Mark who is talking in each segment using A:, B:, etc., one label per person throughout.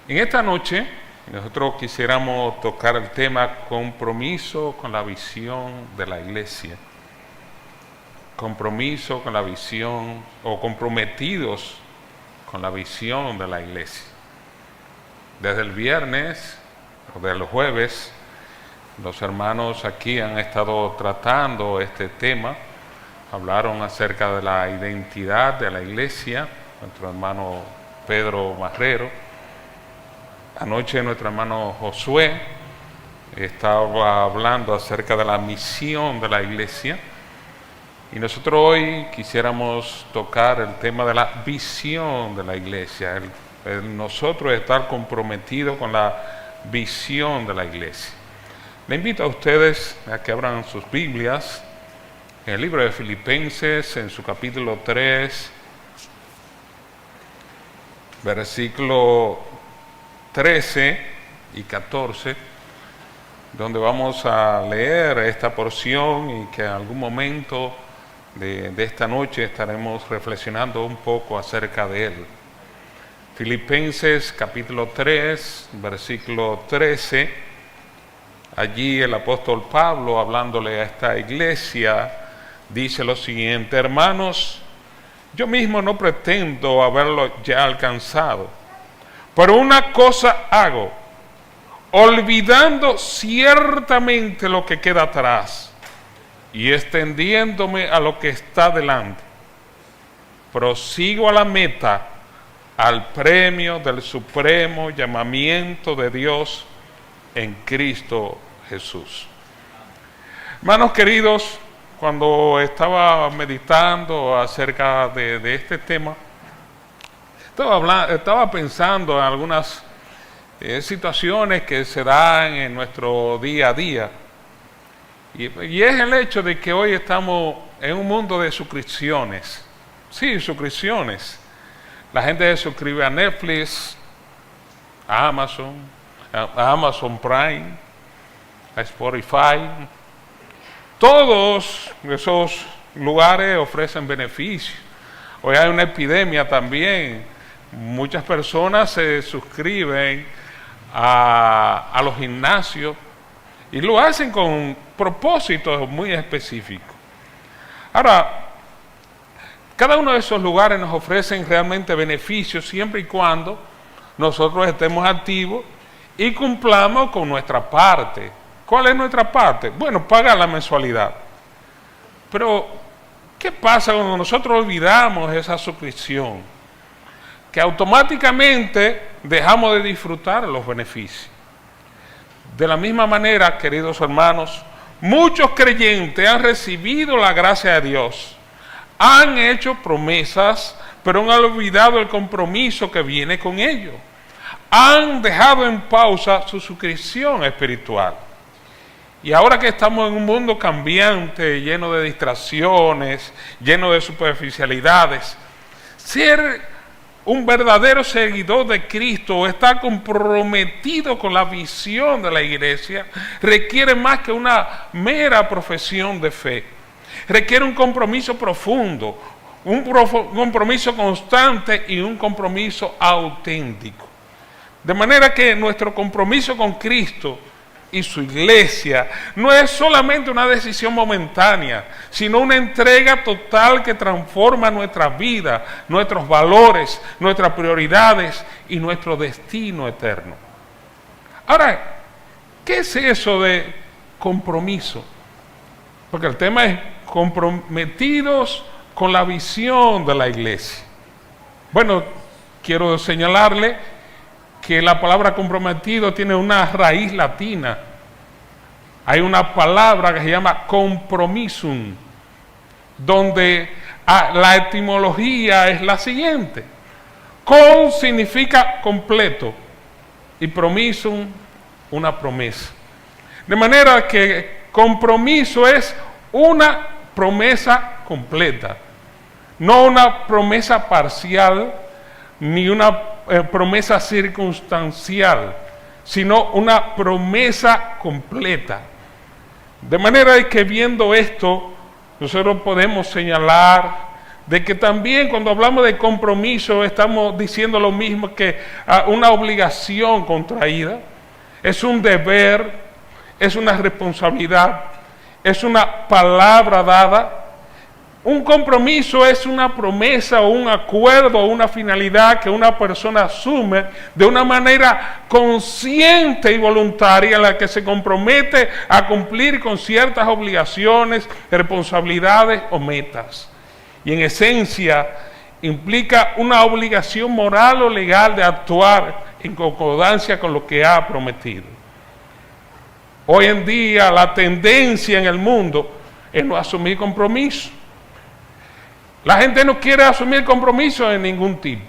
A: En esta noche nosotros quisiéramos tocar el tema compromiso con la visión de la iglesia. Compromiso con la visión o comprometidos con la visión de la iglesia. Desde el viernes o del jueves, los hermanos aquí han estado tratando este tema. Hablaron acerca de la identidad de la iglesia, nuestro hermano Pedro Marrero. Anoche nuestro hermano Josué estaba hablando acerca de la misión de la iglesia. Y nosotros hoy quisiéramos tocar el tema de la visión de la iglesia, nosotros estar comprometidos con la visión de la iglesia. Le invito a ustedes a que abran sus Biblias en el libro de Filipenses, en su capítulo 3, versículo 13 y 14, donde vamos a leer esta porción y que en algún momento de esta noche estaremos reflexionando un poco acerca de él. Filipenses capítulo 3, versículo 13, allí el apóstol Pablo, hablándole a esta iglesia, dice lo siguiente: hermanos, yo mismo no pretendo haberlo ya alcanzado, pero una cosa hago, olvidando ciertamente lo que queda atrás y extendiéndome a lo que está delante, prosigo a la meta, al premio del supremo llamamiento de Dios en Cristo Jesús. Hermanos queridos, cuando estaba meditando acerca de este tema, estaba pensando en algunas situaciones que se dan en nuestro día a día. Y es el hecho de que hoy estamos en un mundo de suscripciones. Sí, suscripciones. La gente se suscribe a Netflix, a Amazon Prime, a Spotify. Todos esos lugares ofrecen beneficios. Hoy hay una epidemia también. Muchas personas se suscriben a los gimnasios y lo hacen con propósitos muy específicos. Ahora, cada uno de esos lugares nos ofrecen realmente beneficios siempre y cuando nosotros estemos activos y cumplamos con nuestra parte. ¿Cuál es nuestra parte? Bueno, pagar la mensualidad. Pero, ¿qué pasa cuando nosotros olvidamos esa suscripción? Que automáticamente dejamos de disfrutar los beneficios. De la misma manera, queridos hermanos, muchos creyentes han recibido la gracia de Dios, han hecho promesas, pero han olvidado el compromiso que viene con ello. Han dejado en pausa su suscripción espiritual. Y ahora que estamos en un mundo cambiante, lleno de distracciones, lleno de superficialidades, ser un verdadero seguidor de Cristo o estar comprometido con la visión de la iglesia requiere más que una mera profesión de fe. Requiere un compromiso profundo, un compromiso constante y un compromiso auténtico. De manera que nuestro compromiso con Cristo y su iglesia no es solamente una decisión momentánea, sino una entrega total que transforma nuestra vida, nuestros valores, nuestras prioridades y nuestro destino eterno. Ahora, ¿qué es eso de compromiso? Porque el tema es comprometidos con la visión de la iglesia. Bueno, quiero señalarle que la palabra comprometido tiene una raíz latina. Hay una palabra que se llama compromisum, donde la etimología es la siguiente. Con significa completo y promisum, una promesa. De manera que compromiso es una promesa completa, no una promesa parcial ni una promesa circunstancial, sino una promesa completa. De manera que viendo esto, nosotros podemos señalar de que también cuando hablamos de compromiso estamos diciendo lo mismo que una obligación contraída, es un deber, es una responsabilidad, es una palabra dada. Un compromiso es una promesa o un acuerdo o una finalidad que una persona asume de una manera consciente y voluntaria en la que se compromete a cumplir con ciertas obligaciones, responsabilidades o metas. Y en esencia implica una obligación moral o legal de actuar en concordancia con lo que ha prometido. Hoy en día la tendencia en el mundo es no asumir compromiso. La gente no quiere asumir compromisos de ningún tipo.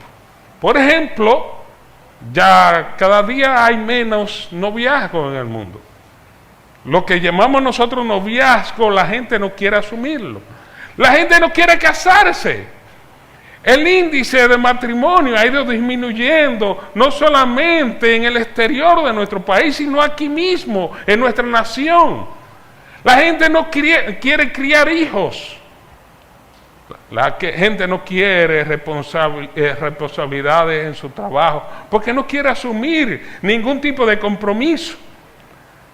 A: Por ejemplo, ya cada día hay menos noviazgo en el mundo. Lo que llamamos nosotros noviazgo, la gente no quiere asumirlo. La gente no quiere casarse. El índice de matrimonio ha ido disminuyendo, no solamente en el exterior de nuestro país, sino aquí mismo, en nuestra nación. La gente no quiere criar hijos. La gente no quiere responsabilidades en su trabajo porque no quiere asumir ningún tipo de compromiso.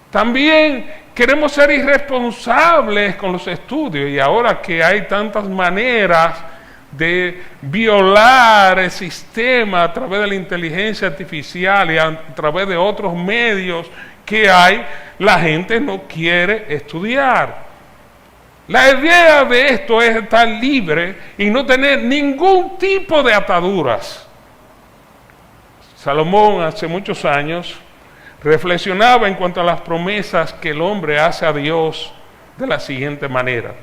A: También queremos ser irresponsables con los estudios, y ahora que hay tantas maneras de violar el sistema a través de la inteligencia artificial y a través de otros medios que hay, la gente no quiere estudiar. La idea de esto es estar libre y no tener ningún tipo de ataduras. Salomón hace muchos años reflexionaba en cuanto a las promesas que el hombre hace a Dios de la siguiente manera.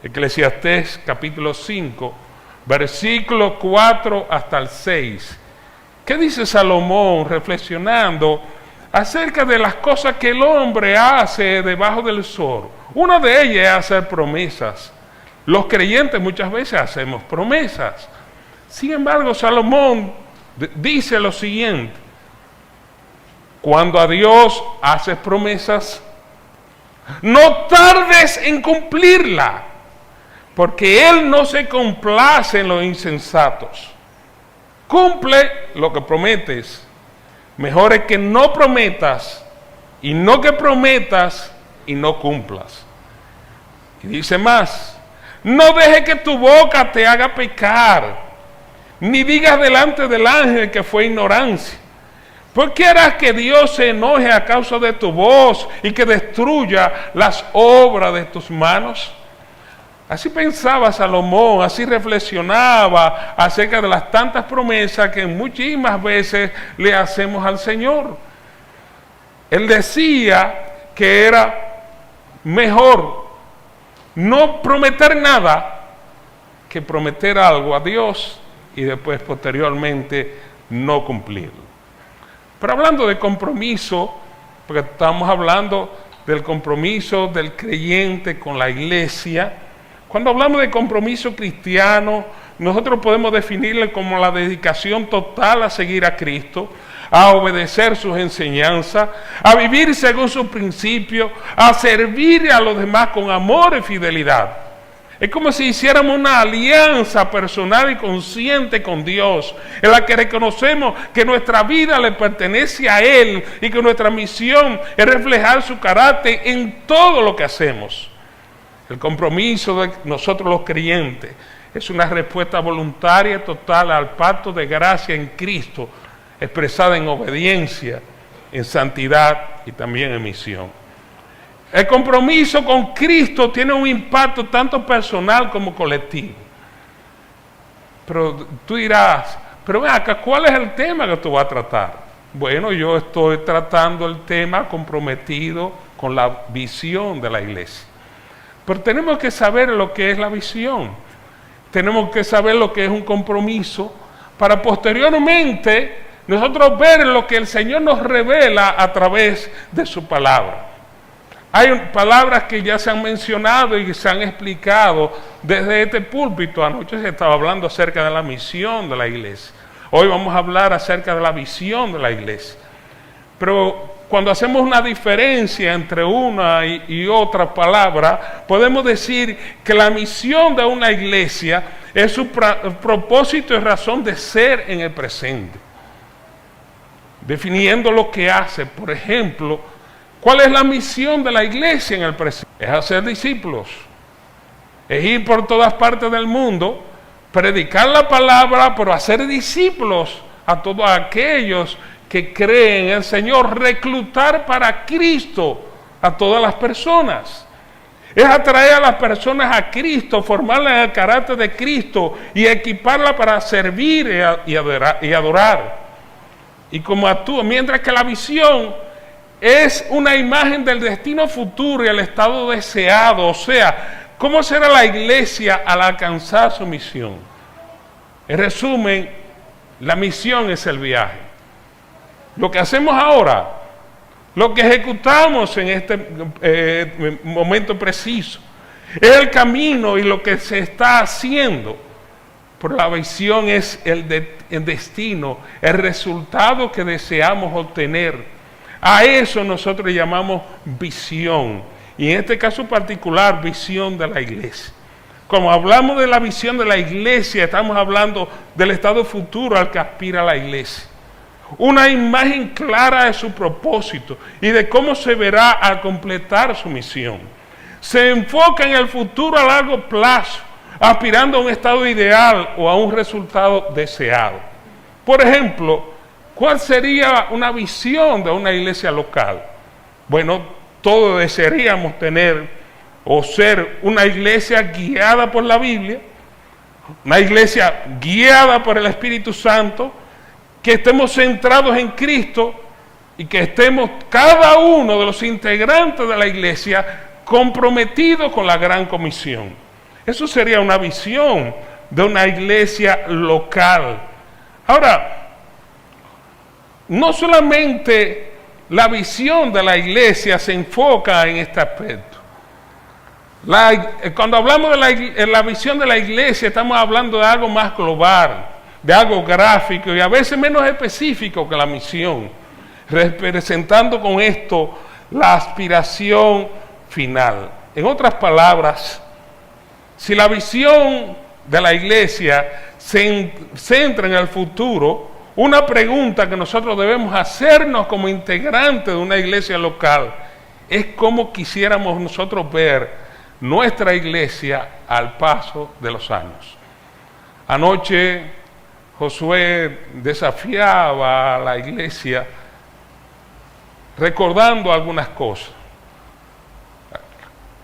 A: Eclesiastés capítulo 5, versículo 4 hasta el 6. ¿Qué dice Salomón reflexionando acerca de las cosas que el hombre hace debajo del sol? Una de ellas es hacer promesas. Los creyentes muchas veces hacemos promesas. Sin embargo, Salomón dice lo siguiente: cuando a Dios haces promesas, no tardes en cumplirla, porque Él no se complace en los insensatos. Cumple lo que prometes. Mejor es que no prometas y no que prometas y no cumplas. Y dice más: no dejes que tu boca te haga pecar, ni digas delante del ángel que fue ignorancia. ¿Por qué harás que Dios se enoje a causa de tu voz y que destruya las obras de tus manos? Así pensaba Salomón, así reflexionaba acerca de las tantas promesas que muchísimas veces le hacemos al Señor. Él decía que era mejor no prometer nada que prometer algo a Dios y después posteriormente no cumplirlo. Pero hablando de compromiso, porque estamos hablando del compromiso del creyente con la iglesia. Cuando hablamos de compromiso cristiano, nosotros podemos definirle como la dedicación total a seguir a Cristo, a obedecer sus enseñanzas, a vivir según sus principios, a servir a los demás con amor y fidelidad. Es como si hiciéramos una alianza personal y consciente con Dios, en la que reconocemos que nuestra vida le pertenece a Él y que nuestra misión es reflejar su carácter en todo lo que hacemos. El compromiso de nosotros los creyentes es una respuesta voluntaria total al pacto de gracia en Cristo, expresada en obediencia, en santidad y también en misión. El compromiso con Cristo tiene un impacto tanto personal como colectivo. Pero tú dirás, pero ven acá, ¿cuál es el tema que tú vas a tratar? Bueno, yo estoy tratando el tema comprometido con la visión de la iglesia. Pero tenemos que saber lo que es la visión. Tenemos que saber lo que es un compromiso para posteriormente nosotros ver lo que el Señor nos revela a través de su palabra. Hay palabras que ya se han mencionado y se han explicado desde este púlpito. Anoche se estaba hablando acerca de la misión de la iglesia. Hoy vamos a hablar acerca de la visión de la iglesia. Pero cuando hacemos una diferencia entre una y otra palabra, podemos decir que la misión de una iglesia es su propósito y razón de ser en el presente. Definiendo lo que hace, por ejemplo, ¿cuál es la misión de la iglesia en el presente? Es hacer discípulos, es ir por todas partes del mundo, predicar la palabra, pero hacer discípulos a todos aquellos que creen en el Señor, reclutar para Cristo a todas las personas. Es atraer a las personas a Cristo, formarlas en el carácter de Cristo y equiparlas para servir y adorar. Y como actúa, mientras que la visión es una imagen del destino futuro y el estado deseado, o sea, ¿cómo será la iglesia al alcanzar su misión? En resumen, la misión es el viaje. Lo que hacemos ahora, lo que ejecutamos en este momento preciso, es el camino y lo que se está haciendo. Pero la visión es el destino, el resultado que deseamos obtener. A eso nosotros llamamos visión. Y en este caso particular, visión de la iglesia. Cuando hablamos de la visión de la iglesia, estamos hablando del estado futuro al que aspira la iglesia. Una imagen clara de su propósito y de cómo se verá al completar su misión. Se enfoca en el futuro a largo plazo, aspirando a un estado ideal o a un resultado deseado. Por ejemplo, ¿cuál sería una visión de una iglesia local? Bueno, todos desearíamos tener o ser una iglesia guiada por la Biblia, una iglesia guiada por el Espíritu Santo, que estemos centrados en Cristo y que estemos cada uno de los integrantes de la iglesia comprometidos con la gran comisión. Eso sería una visión de una iglesia local. Ahora, no solamente la visión de la iglesia se enfoca en este aspecto. Cuando hablamos de la visión de la iglesia, estamos hablando de algo más global, de algo gráfico y a veces menos específico que la misión, representando con esto la aspiración final. En otras palabras, si la visión de la iglesia se centra en el futuro, una pregunta que nosotros debemos hacernos como integrantes de una iglesia local es cómo quisiéramos nosotros ver nuestra iglesia al paso de los años. Anoche Josué desafiaba a la iglesia recordando algunas cosas.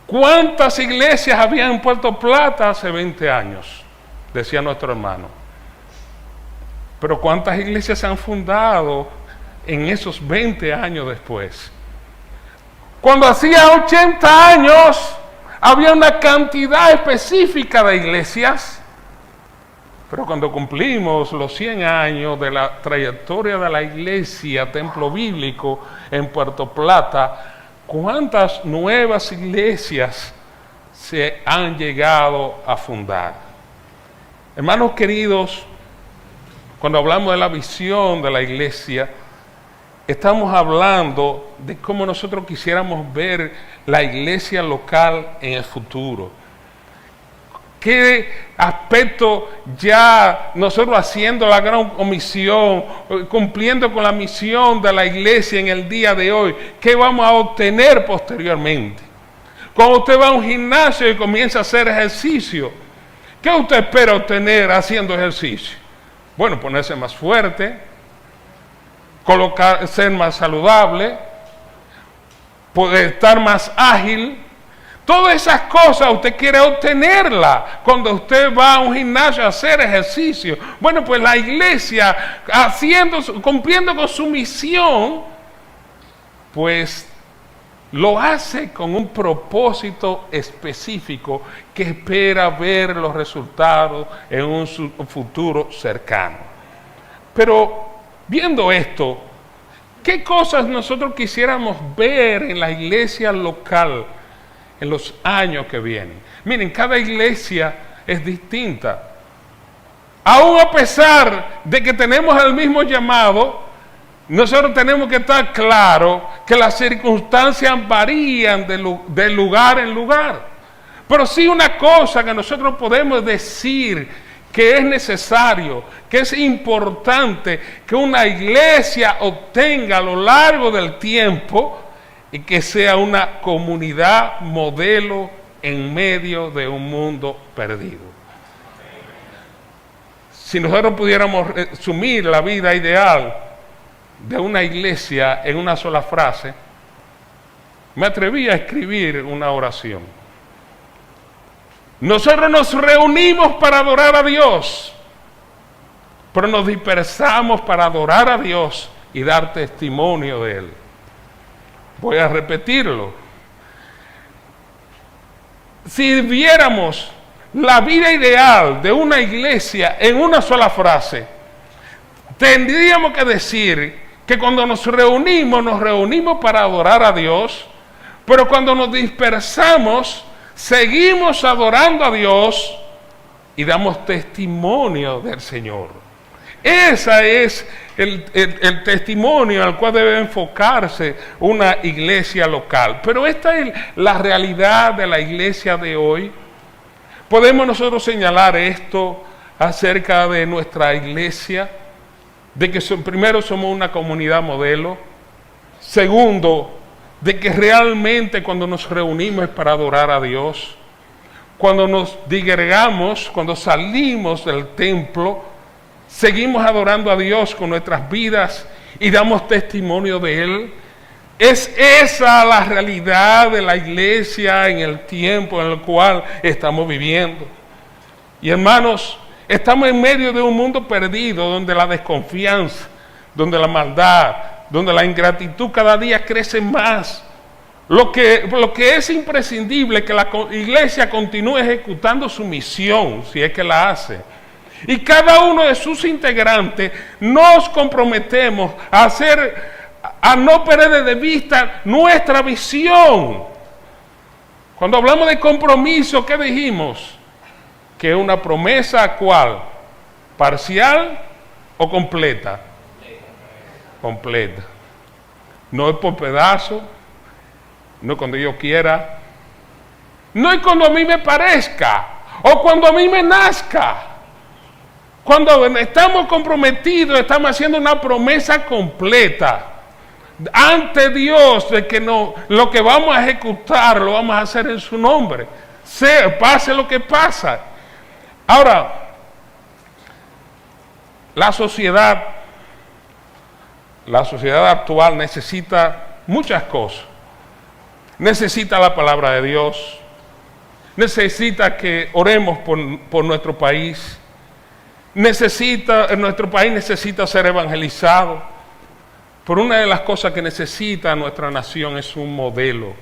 A: ¿Cuántas iglesias había en Puerto Plata hace 20 años? Decía nuestro hermano. Pero ¿cuántas iglesias se han fundado en esos 20 años después? Cuando hacía 80 años había una cantidad específica de iglesias. Pero cuando cumplimos los 100 años de la trayectoria de la iglesia Templo Bíblico en Puerto Plata, ¿cuántas nuevas iglesias se han llegado a fundar? Hermanos queridos, cuando hablamos de la visión de la iglesia, estamos hablando de cómo nosotros quisiéramos ver la iglesia local en el futuro. ¿Qué aspecto ya nosotros haciendo la gran comisión, cumpliendo con la misión de la iglesia en el día de hoy, qué vamos a obtener posteriormente? Cuando usted va a un gimnasio y comienza a hacer ejercicio, ¿qué usted espera obtener haciendo ejercicio? Bueno, ponerse más fuerte, ser más saludable, poder estar más ágil. Todas esas cosas usted quiere obtenerlas cuando usted va a un gimnasio a hacer ejercicio. Bueno, pues la iglesia, cumpliendo con su misión, pues lo hace con un propósito específico que espera ver los resultados en un futuro cercano. Pero viendo esto, ¿qué cosas nosotros quisiéramos ver en la iglesia local en los años que vienen? Miren, cada iglesia es distinta. Aún a pesar de que tenemos el mismo llamado, nosotros tenemos que estar claros que las circunstancias varían de lugar en lugar. Pero sí una cosa que nosotros podemos decir que es necesario, que es importante que una iglesia obtenga a lo largo del tiempo y que sea una comunidad modelo en medio de un mundo perdido. Si nosotros pudiéramos resumir la vida ideal de una iglesia en una sola frase, me atreví a escribir una oración. Nosotros nos reunimos para adorar a Dios, pero nos dispersamos para adorar a Dios y dar testimonio de Él. Voy a repetirlo. Si viéramos la vida ideal de una iglesia en una sola frase, tendríamos que decir que cuando nos reunimos para adorar a Dios, pero cuando nos dispersamos, seguimos adorando a Dios y damos testimonio del Señor. Ese es el testimonio al cual debe enfocarse una iglesia local. Pero esta es la realidad de la iglesia de hoy. Podemos nosotros señalar esto acerca de nuestra iglesia, de que primero somos una comunidad modelo. Segundo, de que realmente cuando nos reunimos es para adorar a Dios. Cuando nos digregamos, cuando salimos del templo, seguimos adorando a Dios con nuestras vidas y damos testimonio de Él. Es esa la realidad de la iglesia en el tiempo en el cual estamos viviendo. Y hermanos, estamos en medio de un mundo perdido donde la desconfianza, donde la maldad, donde la ingratitud cada día crece más. Lo que es imprescindible es que la iglesia continúe ejecutando su misión, si es que la hace. Y cada uno de sus integrantes nos comprometemos a no perder de vista nuestra visión. Cuando hablamos de compromiso, ¿qué dijimos? Que es una promesa, ¿cuál? ¿Parcial o completa? Completa. No es por pedazos, no es cuando yo quiera, no es cuando a mí me parezca o cuando a mí me nazca. Cuando estamos comprometidos, estamos haciendo una promesa completa ante Dios de que lo que vamos a ejecutar lo vamos a hacer en su nombre, pase lo que pasa. Ahora, la sociedad actual necesita muchas cosas. Necesita la palabra de Dios, necesita que oremos por nuestro país, nuestro país necesita ser evangelizado. Pero una de las cosas que necesita nuestra nación es un modelo.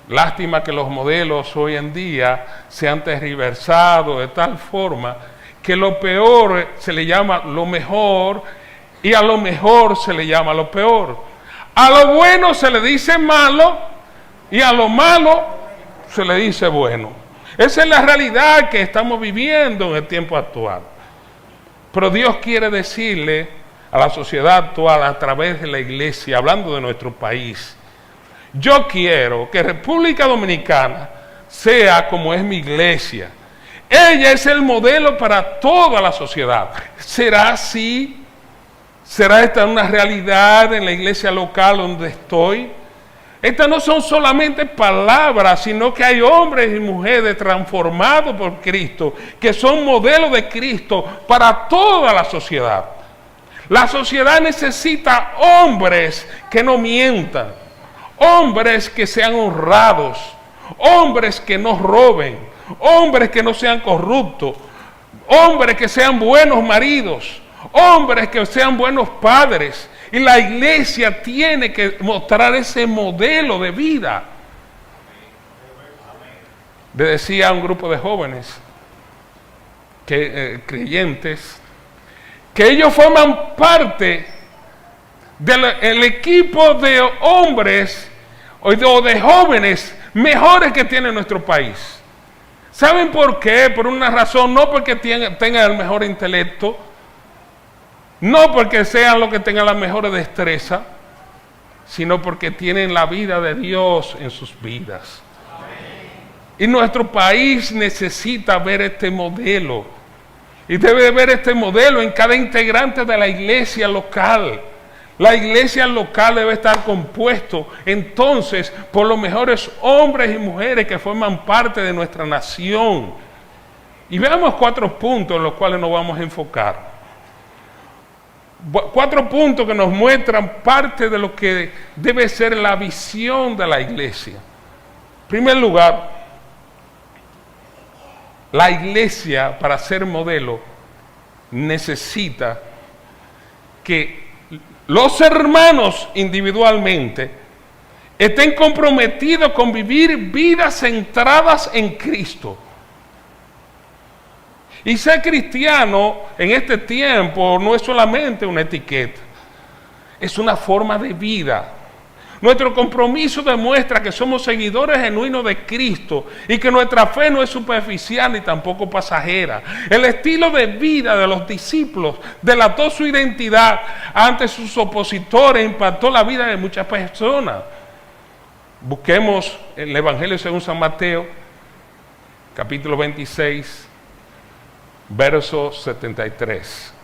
A: Lástima que los modelos hoy en día se han tergiversado de tal forma que lo peor se le llama lo mejor y a lo mejor se le llama lo peor. A lo bueno se le dice malo y a lo malo se le dice bueno. Esa es la realidad que estamos viviendo en el tiempo actual. Pero Dios quiere decirle a la sociedad actual a través de la iglesia, hablando de nuestro país, yo quiero que República Dominicana sea como es mi iglesia. Ella es el modelo para toda la sociedad. ¿Será así? ¿Será esta una realidad en la iglesia local donde estoy? Estas no son solamente palabras, sino que hay hombres y mujeres transformados por Cristo, que son modelos de Cristo para toda la sociedad. La sociedad necesita hombres que no mientan, hombres que sean honrados, hombres que no roben, hombres que no sean corruptos, hombres que sean buenos maridos, hombres que sean buenos padres. Y la iglesia tiene que mostrar ese modelo de vida. Le decía a un grupo de jóvenes creyentes que ellos forman parte del equipo de hombres o de jóvenes mejores que tiene nuestro país. ¿Saben por qué? Por una razón, no porque tengan el mejor intelecto, no porque sean los que tengan la mejor destreza, sino porque tienen la vida de Dios en sus vidas. Y nuestro país necesita ver este modelo. Y debe de ver este modelo en cada integrante de la iglesia local. La iglesia local debe estar compuesto entonces por los mejores hombres y mujeres que forman parte de nuestra nación. Y veamos 4 puntos en los cuales nos vamos a enfocar. 4 puntos que nos muestran parte de lo que debe ser la visión de la iglesia. En primer lugar, la iglesia, para ser modelo, necesita que los hermanos individualmente estén comprometidos con vivir vidas centradas en Cristo. Y ser cristiano en este tiempo no es solamente una etiqueta, es una forma de vida. Nuestro compromiso demuestra que somos seguidores genuinos de Cristo y que nuestra fe no es superficial ni tampoco pasajera. El estilo de vida de los discípulos delató su identidad ante sus opositores, impactó la vida de muchas personas. Busquemos el Evangelio según San Mateo, capítulo 26, verso 73.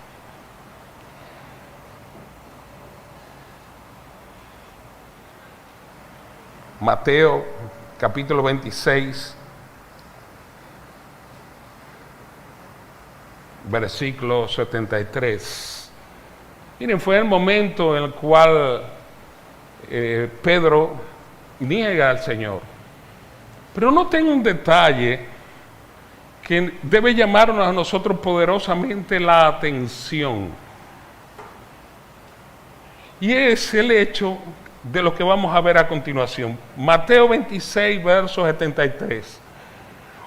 A: Mateo capítulo 26, versículo 73. Miren, fue el momento en el cual Pedro niega al Señor. Pero noten un detalle que debe llamarnos a nosotros poderosamente la atención. Y es el hecho de lo que vamos a ver a continuación. Mateo 26, verso 73.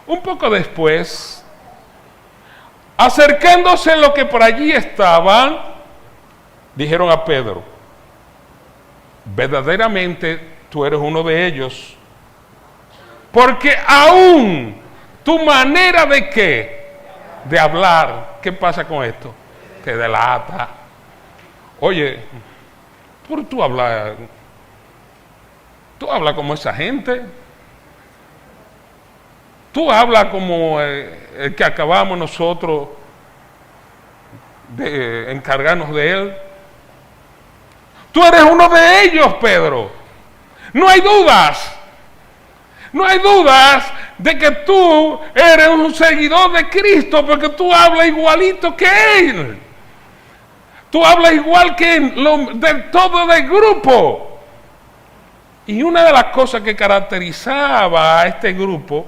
A: Un poco después, acercándose los que por allí estaban, dijeron a Pedro: verdaderamente tú eres uno de ellos, porque aún tu manera de ¿qué? De hablar. ¿Qué pasa con esto? Te delata. Oye, por tú hablas como esa gente. Tú hablas como el que acabamos nosotros de encargarnos de él. Tú eres uno de ellos, Pedro. No hay dudas. No hay dudas de que tú eres un seguidor de Cristo, porque tú hablas igualito que Él. Tú hablas igual que del todo del grupo. Y una de las cosas que caracterizaba a este grupo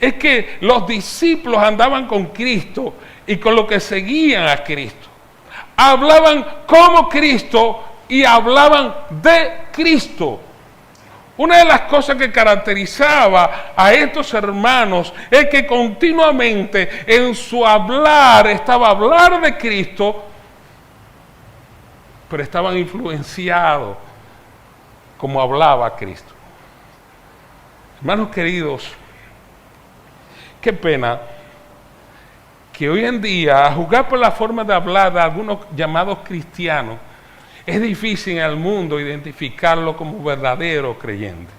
A: es que los discípulos andaban con Cristo y con lo que seguían a Cristo. Hablaban como Cristo y hablaban de Cristo. Una de las cosas que caracterizaba a estos hermanos es que continuamente en su hablar estaba hablar de Cristo, pero estaban influenciados como hablaba Cristo. Hermanos queridos, qué pena que hoy en día, a juzgar por la forma de hablar de algunos llamados cristianos, es difícil en el mundo identificarlo como verdadero creyente.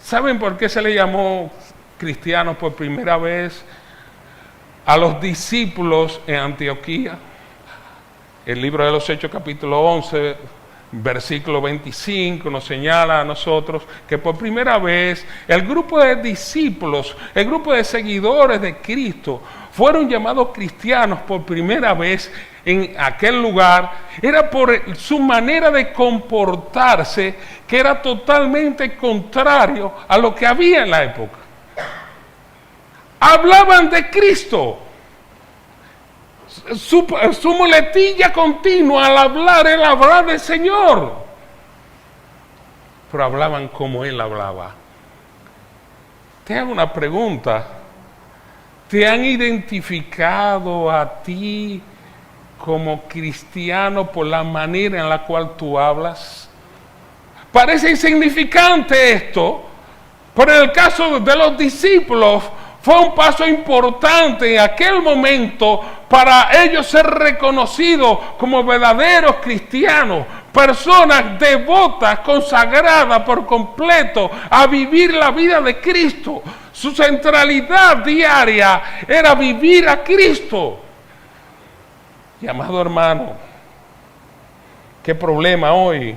A: ¿Saben por qué se le llamó cristianos por primera vez a los discípulos en Antioquía? El libro de los Hechos, capítulo 11, versículo 25, nos señala a nosotros que por primera vez el grupo de discípulos, el grupo de seguidores de Cristo, fueron llamados cristianos por primera vez en aquel lugar. Era por su manera de comportarse, que era totalmente contrario a lo que había en la época. Hablaban de Cristo. Su muletilla continua al hablar era hablar del Señor, pero hablaban como Él hablaba. Te hago una pregunta: ¿te han identificado a ti como cristiano por la manera en la cual tú hablas? Parece insignificante esto, pero en el caso de los discípulos fue un paso importante en aquel momento para ellos ser reconocidos como verdaderos cristianos, personas devotas, consagradas por completo a vivir la vida de Cristo. Su centralidad diaria era vivir a Cristo. Y amado hermano, qué problema hoy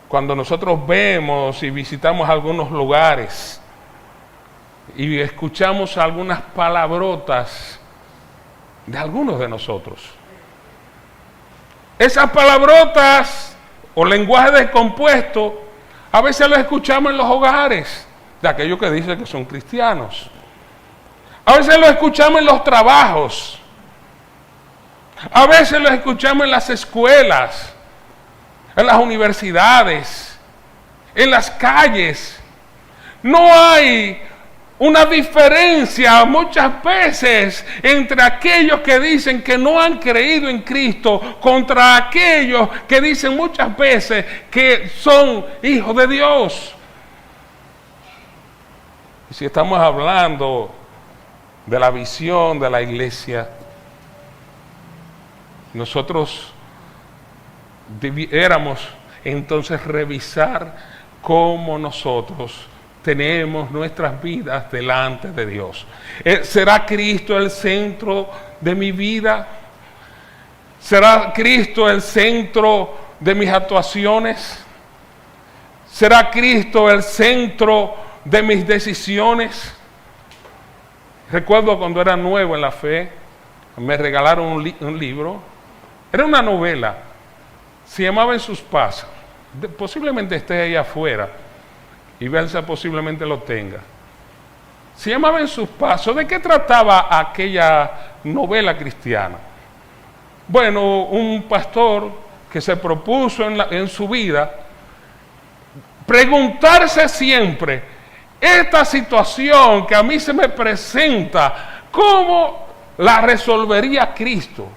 A: cuando nosotros vemos y visitamos algunos lugares y escuchamos algunas palabrotas de algunos de nosotros. Esas palabrotas o lenguaje descompuesto a veces lo escuchamos en los hogares de aquellos que dicen que son cristianos. A veces lo escuchamos en los trabajos. A veces lo escuchamos en las escuelas, en las universidades, en las calles. No hay una diferencia muchas veces entre aquellos que dicen que no han creído en Cristo contra aquellos que dicen muchas veces que son hijos de Dios. Y si estamos hablando de la visión de la iglesia, nosotros debiéramos entonces revisar cómo nosotros tenemos nuestras vidas delante de Dios. ¿Será Cristo el centro de mi vida? ¿Será Cristo el centro de mis actuaciones? ¿Será Cristo el centro de mis decisiones? Recuerdo cuando era nuevo en la fe, me regalaron un libro. Era una novela, se llamaba En sus pasos. Posiblemente esté ahí afuera y Belsa posiblemente lo tenga. Se llamaba En sus pasos. ¿De qué trataba aquella novela cristiana? Bueno, un pastor que se propuso en su vida preguntarse siempre, esta situación que a mí se me presenta, ¿cómo la resolvería Cristo?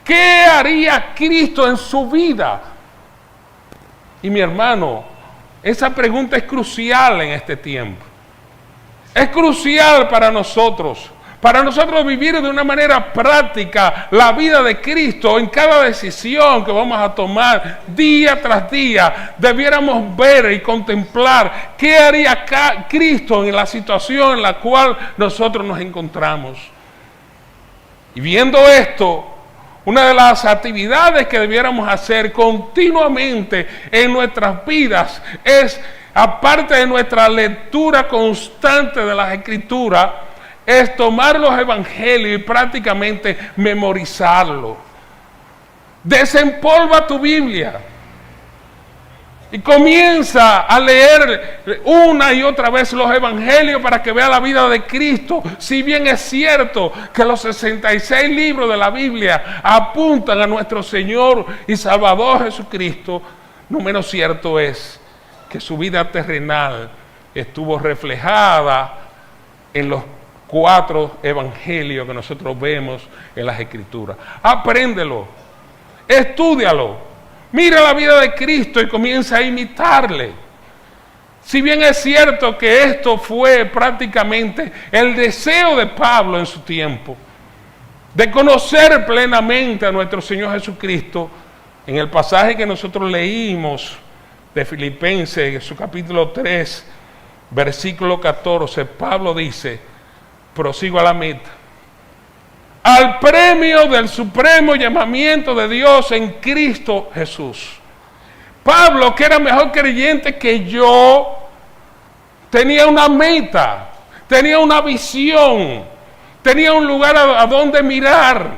A: ¿Qué haría Cristo en su vida? Y mi hermano, esa pregunta es crucial en este tiempo. Es crucial para nosotros vivir de una manera práctica la vida de Cristo. En cada decisión que vamos a tomar día tras día, debiéramos ver y contemplar qué haría Cristo en la situación en la cual nosotros nos encontramos. Y viendo esto, una de las actividades que debiéramos hacer continuamente en nuestras vidas es, aparte de nuestra lectura constante de las Escrituras, es tomar los evangelios y prácticamente memorizarlos. Desempolva tu Biblia y comienza a leer una y otra vez los evangelios para que vea la vida de Cristo. Si bien es cierto que los 66 libros de la Biblia apuntan a nuestro Señor y Salvador Jesucristo, no menos cierto es que su vida terrenal estuvo reflejada en los 4 evangelios que nosotros vemos en las Escrituras. Apréndelo, estúdialo. Mira la vida de Cristo y comienza a imitarle. Si bien es cierto que esto fue prácticamente el deseo de Pablo en su tiempo, de conocer plenamente a nuestro Señor Jesucristo, en el pasaje que nosotros leímos de Filipenses, en su capítulo 3, versículo 14, Pablo dice, prosigo a la meta, al premio del supremo llamamiento de Dios en Cristo Jesús. Pablo, que era mejor creyente que yo, tenía una meta, tenía una visión, tenía un lugar a donde mirar.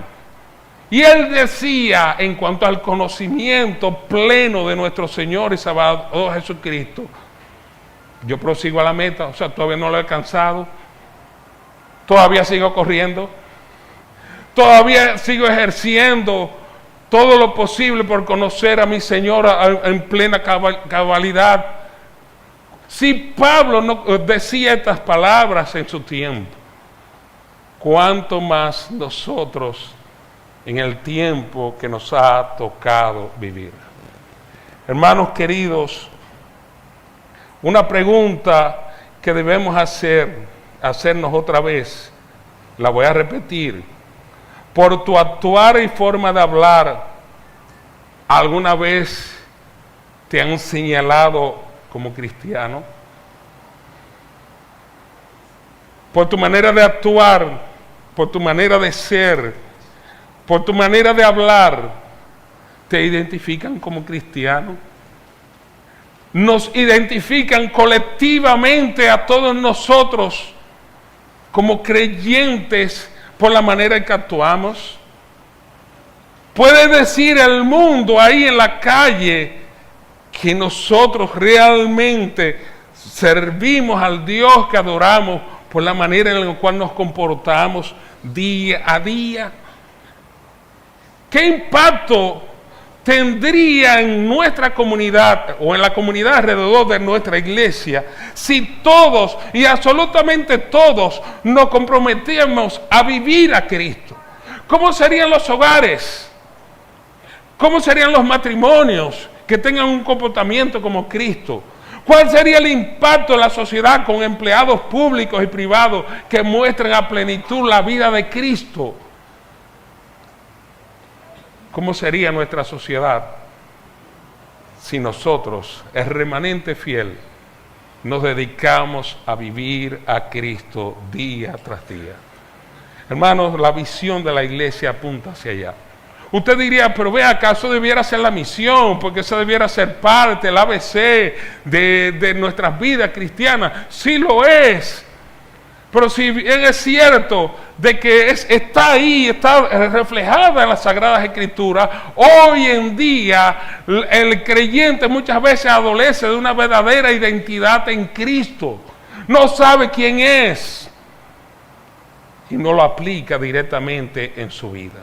A: Y él decía, en cuanto al conocimiento pleno de nuestro Señor y Salvador Jesucristo, yo prosigo a la meta, o sea, todavía no lo he alcanzado, todavía sigo corriendo, todavía sigo ejerciendo todo lo posible por conocer a mi Señor en plena cabalidad. Si Pablo no decía estas palabras en su tiempo, ¿cuánto más nosotros en el tiempo que nos ha tocado vivir? Hermanos queridos, una pregunta que debemos hacernos otra vez, la voy a repetir. Por tu actuar y forma de hablar, ¿Alguna vez te han señalado como cristiano? Por tu manera de actuar, por tu manera de ser, por tu manera de hablar, ¿te identifican como cristiano? Nos identifican colectivamente a todos nosotros como creyentes por la manera en que actuamos. Puede decir el mundo ahí en la calle que nosotros realmente servimos al Dios que adoramos por la manera en la cual nos comportamos día a día. ¿Qué impacto tendría en nuestra comunidad o en la comunidad alrededor de nuestra iglesia si todos y absolutamente todos nos comprometíamos a vivir a Cristo? ¿Cómo serían los hogares? ¿Cómo serían los matrimonios que tengan un comportamiento como Cristo? ¿Cuál sería el impacto en la sociedad con empleados públicos y privados que muestren a plenitud la vida de Cristo? ¿Cómo sería nuestra sociedad si nosotros, el remanente fiel, nos dedicamos a vivir a Cristo día tras día? Hermanos, la visión de la iglesia apunta hacia allá. Usted diría, pero ve acá, eso debiera ser la misión, porque eso debiera ser parte, el ABC de nuestras vidas cristianas. Sí lo es. Pero si bien es cierto de que está ahí, está reflejada en las Sagradas Escrituras, hoy en día el creyente muchas veces adolece de una verdadera identidad en Cristo. No sabe quién es y no lo aplica directamente en su vida.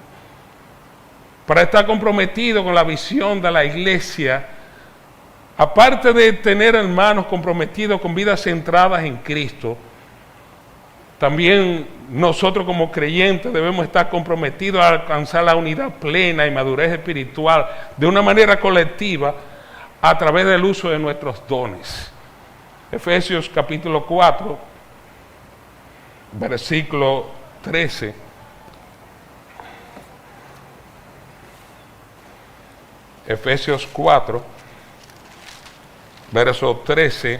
A: Para estar comprometido con la visión de la iglesia, aparte de tener hermanos comprometidos con vidas centradas en Cristo, también nosotros como creyentes debemos estar comprometidos a alcanzar la unidad plena y madurez espiritual de una manera colectiva a través del uso de nuestros dones. Efesios capítulo 4, versículo 13. Efesios 4, verso 13,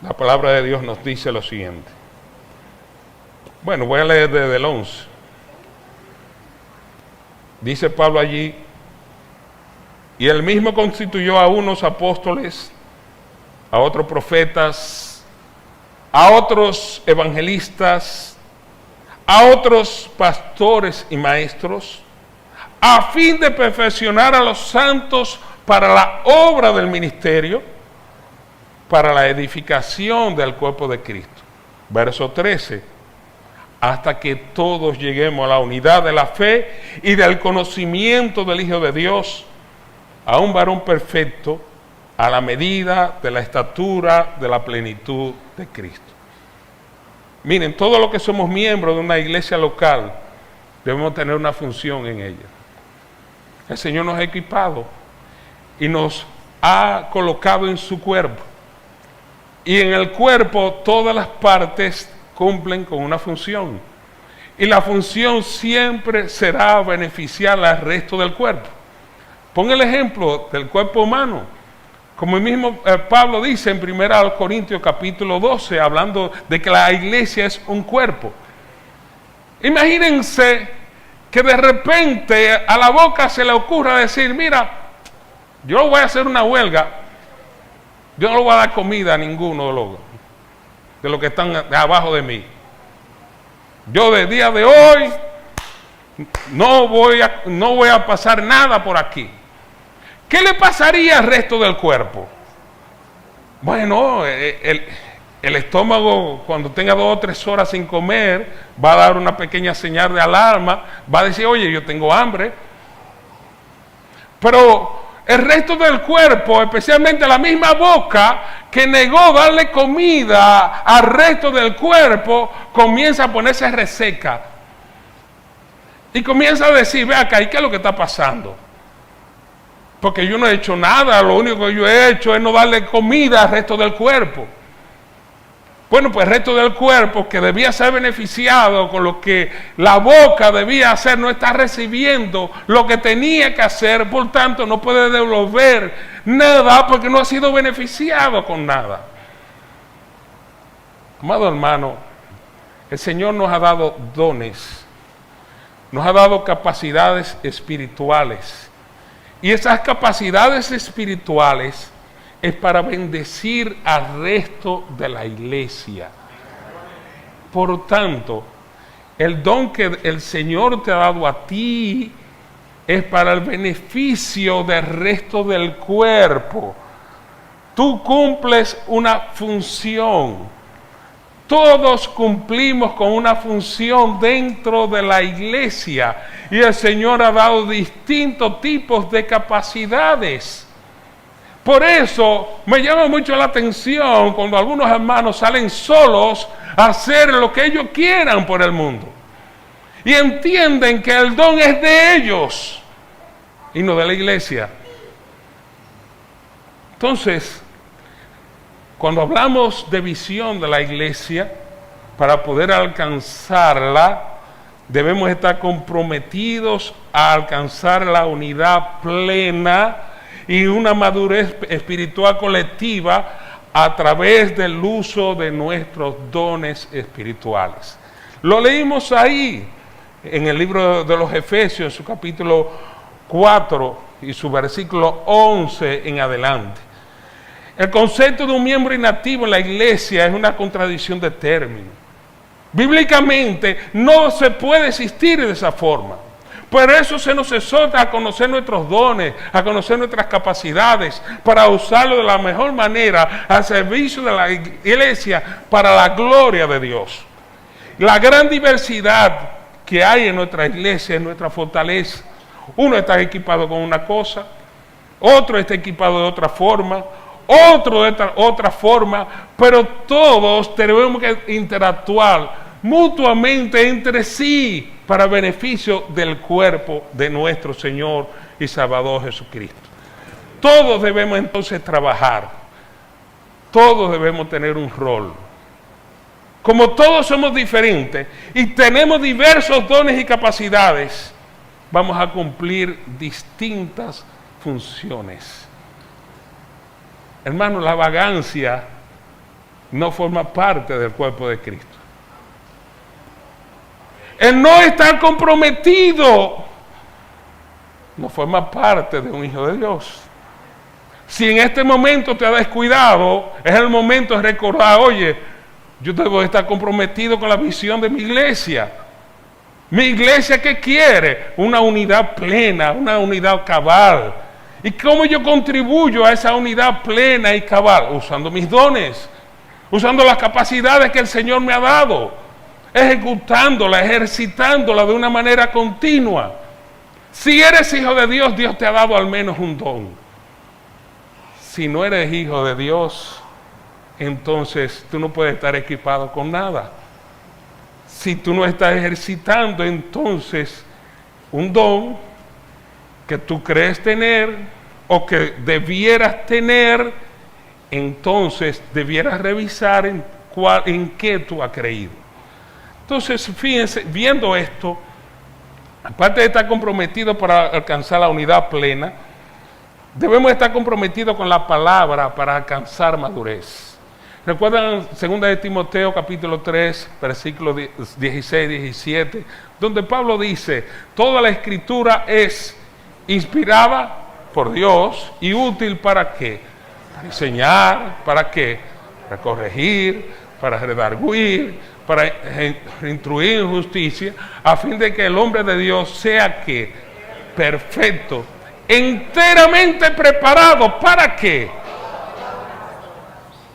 A: la palabra de Dios nos dice lo siguiente. Bueno, voy a leer desde el 11. Dice Pablo allí, y él mismo constituyó a unos apóstoles, a otros profetas, a otros evangelistas, a otros pastores y maestros, a fin de perfeccionar a los santos para la obra del ministerio, para la edificación del cuerpo de Cristo. Verso 13, hasta que todos lleguemos a la unidad de la fe y del conocimiento del Hijo de Dios, a un varón perfecto, a la medida de la estatura de la plenitud de Cristo. Miren, todos los que somos miembros de una iglesia local debemos tener una función en ella. El Señor nos ha equipado y nos ha colocado en su cuerpo. Y en el cuerpo todas las partes cumplen con una función. Y la función siempre será beneficiar al resto del cuerpo. Pon el ejemplo del cuerpo humano. Como el mismo Pablo dice en 1 Corintios capítulo 12, hablando de que la iglesia es un cuerpo. Imagínense que de repente a la boca se le ocurra decir, mira, yo voy a hacer una huelga, yo no le voy a dar comida a ninguno de los que están abajo de mí. Yo del día de hoy no voy a pasar nada por aquí. ¿Qué le pasaría al resto del cuerpo? Bueno, el estómago cuando tenga 2 o 3 horas sin comer va a dar una pequeña señal de alarma, va a decir, oye, yo tengo hambre. Pero el resto del cuerpo, especialmente la misma boca que negó darle comida al resto del cuerpo, comienza a ponerse reseca. Y comienza a decir, ve acá, ¿y qué es lo que está pasando? Porque yo no he hecho nada, lo único que yo he hecho es no darle comida al resto del cuerpo. Bueno, pues el resto del cuerpo que debía ser beneficiado con lo que la boca debía hacer, no está recibiendo lo que tenía que hacer, por tanto no puede devolver nada porque no ha sido beneficiado con nada. Amado hermano, el Señor nos ha dado dones, nos ha dado capacidades espirituales, y esas capacidades espirituales es para bendecir al resto de la iglesia. Por tanto, el don que el Señor te ha dado a ti es para el beneficio del resto del cuerpo. Tú cumples una función. Todos cumplimos con una función dentro de la iglesia, y el Señor ha dado distintos tipos de capacidades. Por eso me llama mucho la atención cuando algunos hermanos salen solos a hacer lo que ellos quieran por el mundo y entienden que el don es de ellos y no de la iglesia. Entonces, cuando hablamos de visión de la iglesia, para poder alcanzarla, debemos estar comprometidos a alcanzar la unidad plena y una madurez espiritual colectiva a través del uso de nuestros dones espirituales. Lo leímos ahí en el libro de los Efesios, su capítulo 4 y su versículo 11 en adelante. El concepto de un miembro inactivo en la iglesia es una contradicción de términos. Bíblicamente no se puede existir de esa forma. Por eso se nos exhorta a conocer nuestros dones, a conocer nuestras capacidades, para usarlo de la mejor manera al servicio de la iglesia para la gloria de Dios. La gran diversidad que hay en nuestra iglesia es nuestra fortaleza. Uno está equipado con una cosa, otro está equipado de otra forma, otro de otra forma, pero todos tenemos que interactuar mutuamente entre sí para beneficio del cuerpo de nuestro Señor y Salvador Jesucristo. Todos debemos entonces trabajar, todos debemos tener un rol. Como todos somos diferentes y tenemos diversos dones y capacidades, vamos a cumplir distintas funciones. Hermano, la vagancia no forma parte del cuerpo de Cristo. El no estar comprometido no forma parte de un hijo de Dios. Si en este momento te has descuidado, es el momento de recordar, oye, yo debo estar comprometido con la visión de mi iglesia. Mi iglesia, ¿qué quiere? Una unidad plena, una unidad cabal. ¿Y cómo yo contribuyo a esa unidad plena y cabal? Usando mis dones, usando las capacidades que el Señor me ha dado, ejecutándola, ejercitándola de una manera continua. Si eres hijo de Dios, Dios te ha dado al menos un don. Si no eres hijo de Dios, entonces tú no puedes estar equipado con nada. Si tú no estás ejercitando entonces un don que tú crees tener o que debieras tener, entonces debieras revisar en qué tú has creído. Entonces, fíjense, viendo esto, aparte de estar comprometidos para alcanzar la unidad plena, debemos estar comprometidos con la palabra para alcanzar madurez. ¿Recuerdan 2 de Timoteo capítulo 3, versículos 16-17, donde Pablo dice, toda la escritura es inspirada por Dios y útil ¿para qué? Para enseñar, ¿para qué? Para corregir, para redarguir, para instruir en justicia, a fin de que el hombre de Dios sea ¿qué? Perfecto, enteramente preparado, ¿para qué?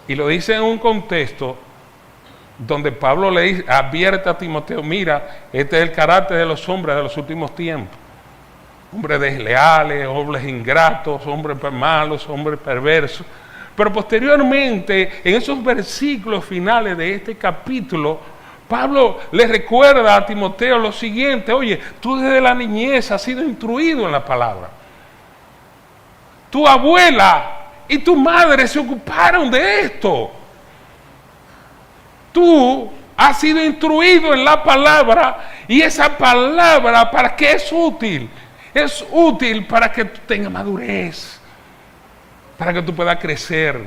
A: Y lo dice en un contexto donde Pablo le advierte a Timoteo, mira, este es el carácter de los hombres de los últimos tiempos. Hombres desleales, hombres ingratos, hombres malos, hombres perversos. Pero posteriormente, en esos versículos finales de este capítulo, Pablo le recuerda a Timoteo lo siguiente, oye, tú desde la niñez has sido instruido en la palabra. Tu abuela y tu madre se ocuparon de esto. Tú has sido instruido en la palabra, y esa palabra, ¿para qué es útil? Es útil para que tú tengas madurez, para que tú puedas crecer,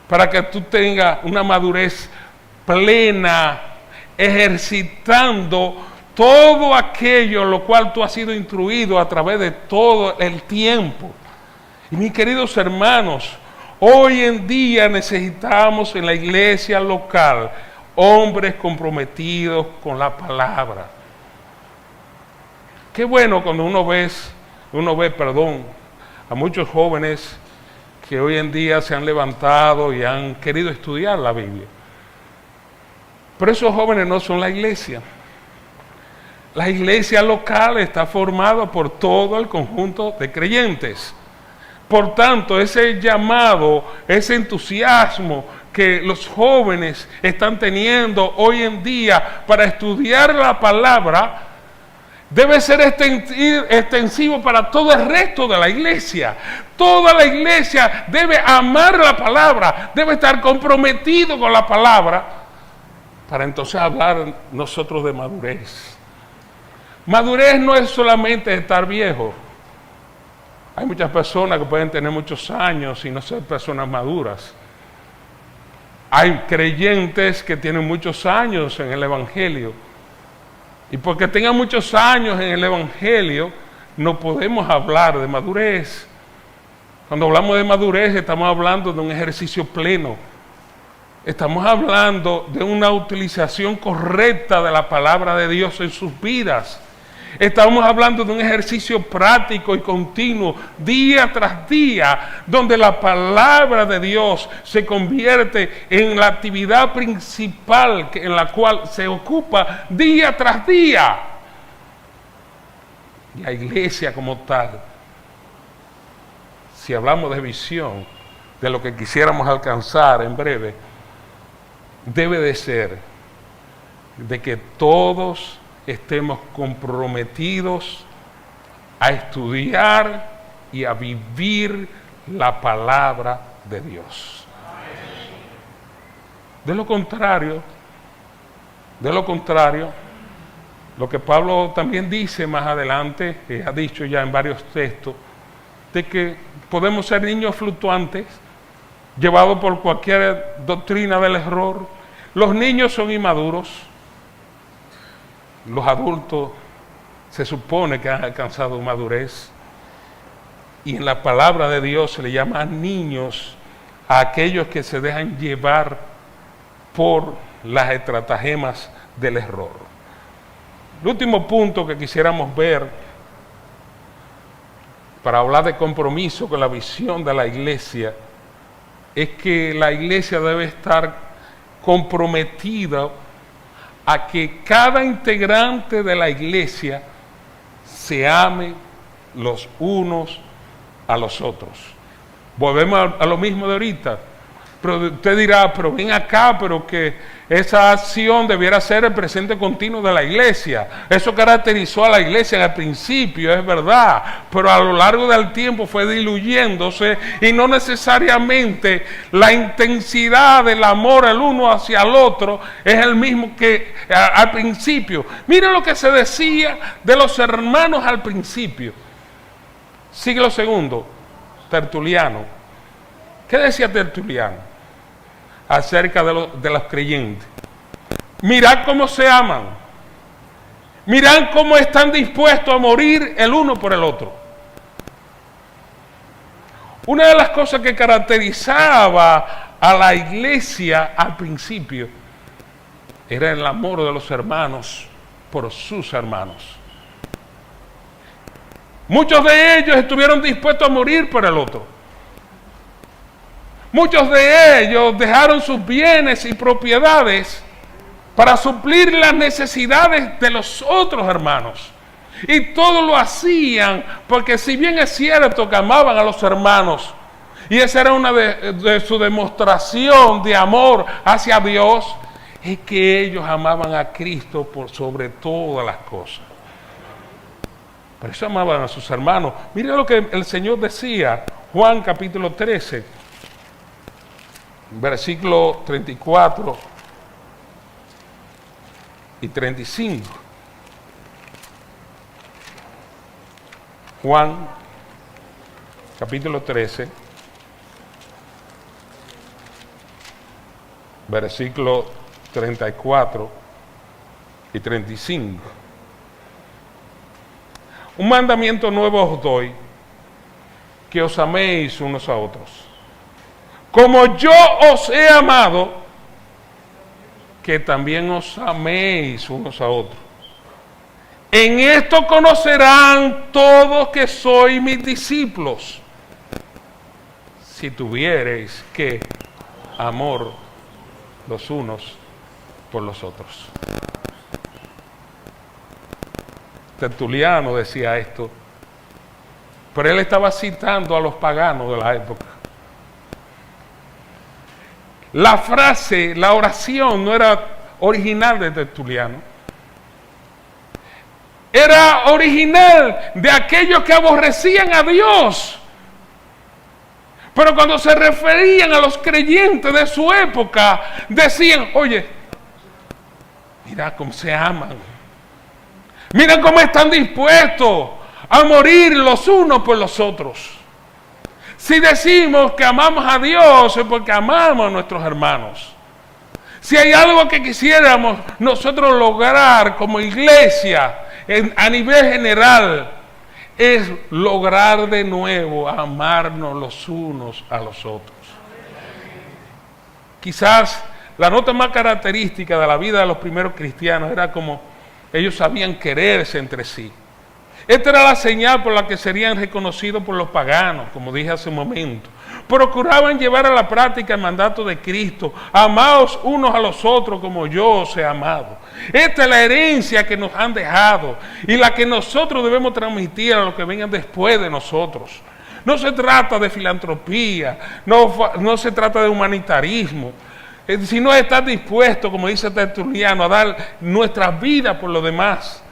A: para que tú tengas una madurez plena, ejercitando todo aquello en lo cual tú has sido instruido a través de todo el tiempo. Y mis queridos hermanos, hoy en día necesitamos en la iglesia local hombres comprometidos con la palabra. Qué bueno cuando uno ve, a muchos jóvenes que hoy en día se han levantado y han querido estudiar la Biblia. Pero esos jóvenes no son la iglesia. La iglesia local está formada por todo el conjunto de creyentes. Por tanto, ese llamado, ese entusiasmo que los jóvenes están teniendo hoy en día para estudiar la palabra, debe ser extensivo para todo el resto de la iglesia. Toda la iglesia debe amar la palabra, debe estar comprometido con la palabra, para entonces hablar nosotros de madurez. Madurez no es solamente estar viejo. Hay muchas personas que pueden tener muchos años y no ser personas maduras. Hay creyentes que tienen muchos años en el Evangelio. Y porque tengan muchos años en el Evangelio, no podemos hablar de madurez. Cuando hablamos de madurez, estamos hablando de un ejercicio pleno. Estamos hablando de una utilización correcta de la palabra de Dios en sus vidas. Estamos hablando de un ejercicio práctico y continuo, día tras día, donde la palabra de Dios se convierte en la actividad principal en la cual se ocupa día tras día. La iglesia como tal, si hablamos de visión, de lo que quisiéramos alcanzar en breve, debe de ser de que todos estemos comprometidos a estudiar y a vivir la palabra de Dios. De lo contrario, lo que Pablo también dice más adelante, que ha dicho ya en varios textos, de que podemos ser niños fluctuantes, llevados por cualquier doctrina del error. Los niños son inmaduros. Los adultos se supone que han alcanzado madurez, y en la palabra de Dios se le llama niños a aquellos que se dejan llevar por las estratagemas del error. El último punto que quisiéramos ver para hablar de compromiso con la visión de la iglesia es que la iglesia debe estar comprometida a que cada integrante de la iglesia se ame los unos a los otros. Volvemos a lo mismo de ahorita. Pero usted dirá, pero ven acá, pero que esa acción debiera ser el presente continuo de la iglesia. Eso caracterizó a la iglesia en el principio, es verdad, pero a lo largo del tiempo fue diluyéndose, y no necesariamente la intensidad del amor el uno hacia el otro es el mismo que al principio. Miren lo que se decía de los hermanos al principio. Siglo II, Tertuliano. ¿Qué decía Tertuliano acerca de los creyentes? Mirad cómo se aman. Mirad cómo están dispuestos a morir el uno por el otro. Una de las cosas que caracterizaba a la iglesia al principio era el amor de los hermanos por sus hermanos. Muchos de ellos estuvieron dispuestos a morir por el otro. Muchos de ellos dejaron sus bienes y propiedades para suplir las necesidades de los otros hermanos. Y todo lo hacían porque, si bien es cierto que amaban a los hermanos, y esa era una de su demostración de amor hacia Dios, es que ellos amaban a Cristo por sobre todas las cosas. Por eso amaban a sus hermanos. Miren lo que el Señor decía, Juan capítulo 13, versículo 34 y 35. Juan, capítulo 13, versículo 34 y 35. Un mandamiento nuevo os doy, que os améis unos a otros. Como yo os he amado, que también os améis unos a otros. En esto conocerán todos que sois mis discípulos, si tuviereis que amor los unos por los otros. Tertuliano decía esto, pero él estaba citando a los paganos de la época. La frase, la oración no era original de Tertuliano. Era original de aquellos que aborrecían a Dios. Pero cuando se referían a los creyentes de su época, decían, oye, mira cómo se aman. Mira cómo están dispuestos a morir los unos por los otros. Si decimos que amamos a Dios es porque amamos a nuestros hermanos. Si hay algo que quisiéramos nosotros lograr como iglesia a nivel general, es lograr de nuevo amarnos los unos a los otros. Quizás la nota más característica de la vida de los primeros cristianos era como ellos sabían quererse entre sí. Esta era la señal por la que serían reconocidos por los paganos, como dije hace un momento. Procuraban llevar a la práctica el mandato de Cristo: amaos unos a los otros como yo os he amado. Esta es la herencia que nos han dejado y la que nosotros debemos transmitir a los que vengan después de nosotros. No se trata de filantropía, no se trata de humanitarismo, sino de estar dispuesto, como dice Tertuliano, a dar nuestras vidas por los demás.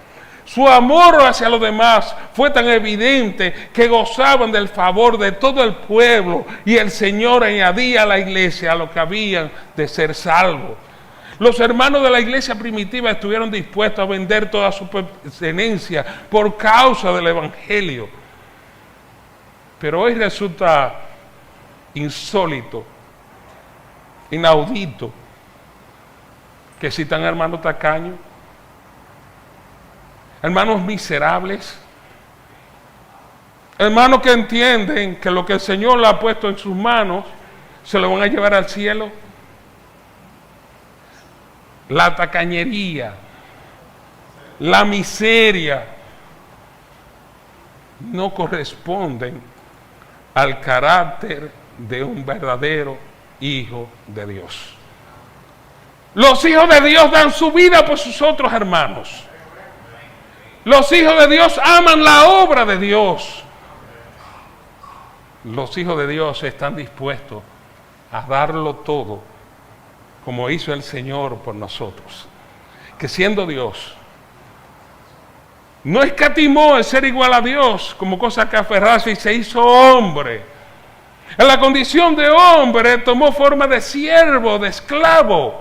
A: Su amor hacia los demás fue tan evidente que gozaban del favor de todo el pueblo y el Señor añadía a la iglesia a lo que habían de ser salvos. Los hermanos de la iglesia primitiva estuvieron dispuestos a vender toda su pertenencia por causa del Evangelio. Pero hoy resulta insólito, inaudito, que citan a hermanos tacaños, hermanos miserables, hermanos que entienden que lo que el Señor le ha puesto en sus manos se lo van a llevar al cielo. La tacañería, la miseria no corresponden al carácter de un verdadero hijo de Dios. Los hijos de Dios dan su vida por sus otros hermanos. Los hijos de Dios aman la obra de Dios. Los hijos de Dios están dispuestos a darlo todo, como hizo el Señor por nosotros, que siendo Dios, no escatimó el ser igual a Dios como cosa que aferrarse y se hizo hombre. En la condición de hombre tomó forma de siervo, de esclavo.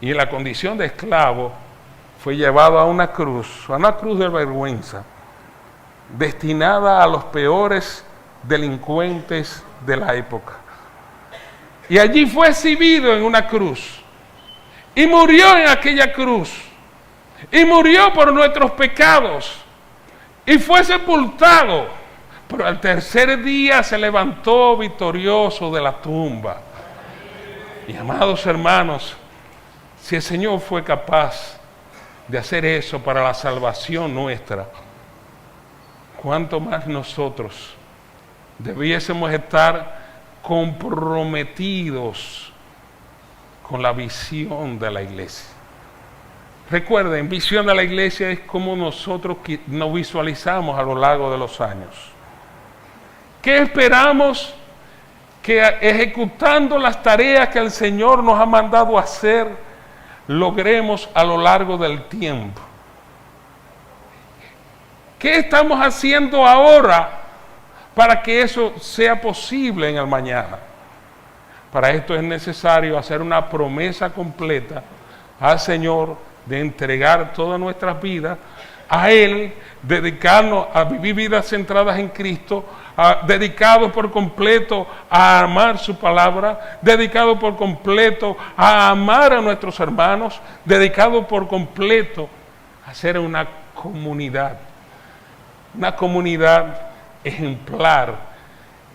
A: Y en la condición de esclavo fue llevado a una cruz de vergüenza, destinada a los peores delincuentes de la época. Y allí fue exhibido en una cruz. Y murió en aquella cruz. Y murió por nuestros pecados. Y fue sepultado. Pero al tercer día se levantó victorioso de la tumba. Y amados hermanos, si el Señor fue capaz de hacer eso para la salvación nuestra, ¿cuánto más nosotros debiésemos estar comprometidos con la visión de la iglesia? Recuerden, visión de la iglesia es como nosotros nos visualizamos a lo largo de los años. ¿Qué esperamos que ejecutando las tareas que el Señor nos ha mandado hacer logremos a lo largo del tiempo? ¿Qué estamos haciendo ahora para que eso sea posible en el mañana? Para esto es necesario hacer una promesa completa al Señor, de entregar todas nuestras vidas a Él, dedicarnos a vivir vidas centradas en Cristo, dedicados por completo a amar su palabra, dedicados por completo a amar a nuestros hermanos, dedicados por completo a ser una comunidad ejemplar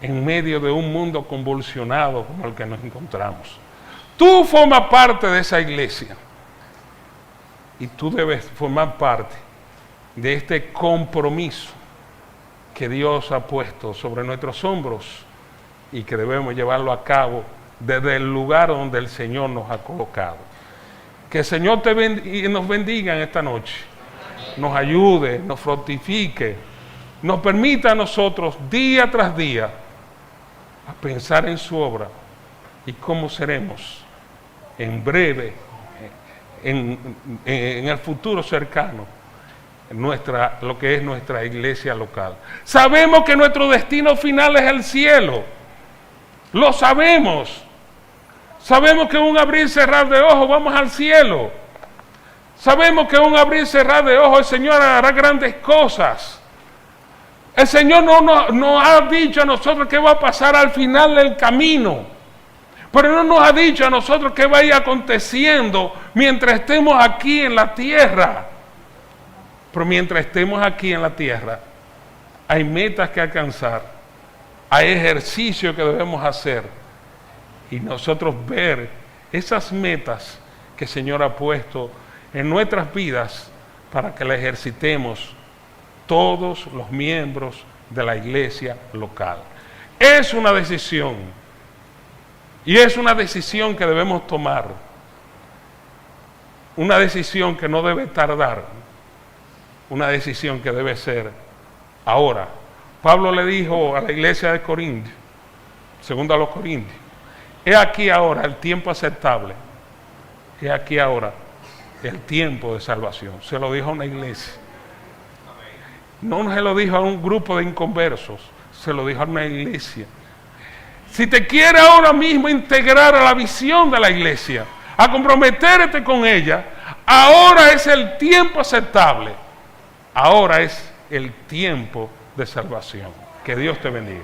A: en medio de un mundo convulsionado como el que nos encontramos. Tú formas parte de esa iglesia y tú debes formar parte de este compromiso que Dios ha puesto sobre nuestros hombros y que debemos llevarlo a cabo desde el lugar donde el Señor nos ha colocado. Que el Señor nos bendiga en esta noche, nos ayude, nos fortifique, nos permita a nosotros día tras día a pensar en su obra y cómo seremos en breve, en el futuro cercano, lo que es nuestra iglesia local. Sabemos que nuestro destino final es el cielo. Lo sabemos. Sabemos que en un abrir y cerrar de ojos vamos al cielo. Sabemos que en un abrir y cerrar de ojos el Señor hará grandes cosas. El Señor no nos ha dicho a nosotros qué va a pasar al final del camino, pero no nos ha dicho a nosotros qué va a ir aconteciendo mientras estemos aquí en la tierra. Pero mientras estemos aquí en la tierra, hay metas que alcanzar, hay ejercicios que debemos hacer y nosotros ver esas metas que el Señor ha puesto en nuestras vidas para que las ejercitemos todos los miembros de la iglesia local. Es una decisión y es una decisión que debemos tomar, una decisión que no debe tardar, una decisión que debe ser ahora. Pablo le dijo a la iglesia de Corintios, segundo a los Corintios, he aquí ahora el tiempo aceptable, he aquí ahora el tiempo de salvación. Se lo dijo a una iglesia. No se lo dijo a un grupo de inconversos, se lo dijo a una iglesia. Si te quiere ahora mismo integrar a la visión de la iglesia, a comprometerte con ella, ahora es el tiempo aceptable. Ahora es el tiempo de salvación. Que Dios te bendiga.